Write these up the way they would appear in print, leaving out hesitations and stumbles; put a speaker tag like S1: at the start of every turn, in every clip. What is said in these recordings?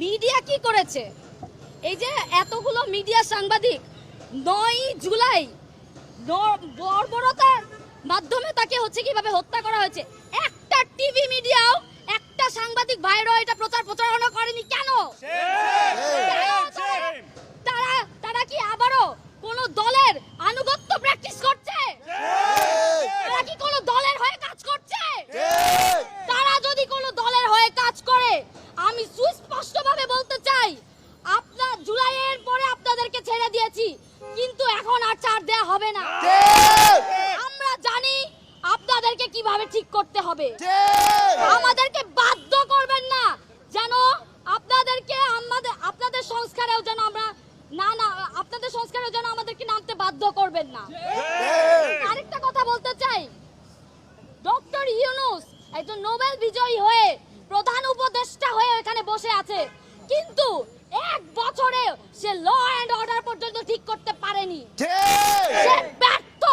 S1: Media কি করেছে? এই যে এতগুলো মিডিয়া সাংবাদিক 9 জুলাই বর্বরতার মাধ্যমে তাকে কিভাবে হত্যা করা হয়েছে, একটা টিভি মিডিয়াও একটা সাংবাদিক ভাইরাও এটা প্রচারণা করেনি কেন? তারা কি আবারও কোন দলের আনুগত্য প্র্যাকটিস করছে? তারা কি কোন দলের হয়ে কাজ করছে? তারা যদি কোন দলের হয়ে কাজ করে, আমি সুস্পষ্টভাবে বলতে চাই, আপনার জুলাইয়ের পরে আপনাদেরকে ছেড়ে দিয়েছি, কিন্তু এখন আর ছাড় দেয়া হবে না। আমরা জানি আপনাদেরকে কিভাবে ঠিক করতে হবে। আমাদেরকে বাধ্য করবেন না, যেন আপনাদের সংস্কারেও যেন আমরা আপনাদের সংস্কারেও যেন আমাদেরকে নামতে বাধ্য করবেন না। আরেকটা কথা বলতে চাই, ডক্টর ইউনূস একজন নোবেল বিজয়ী হয়ে প্রধান উপদেষ্টা হয়ে এখানে বসে আছে, কিন্তু 1 বছরে সে ল এন্ড অর্ডার পর্যন্ত ঠিক করতে পারেনি। সে ব্যর্থ,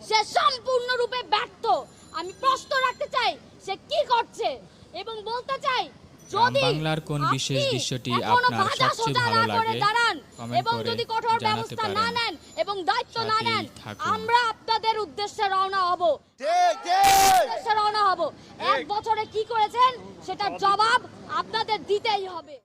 S1: সে সম্পূর্ণরূপে ব্যর্থ। আমি প্রশ্ন রাখতে চাই, সে কি করছে? এবং বলতে চাই, যদি
S2: বাংলার কোন বিশেষ দৃশ্যটি আপনার সবচেয়ে ভালো লাগে
S1: এবং যদি কঠোর ব্যবস্থা না নেন এবং দায়িত্ব না নেন, আমরা আপনাদের উদ্দেশ্যে রওনা হব। 1 বছরে কি করেছেন সেটার জবাব আপনাদের দিতেই হবে।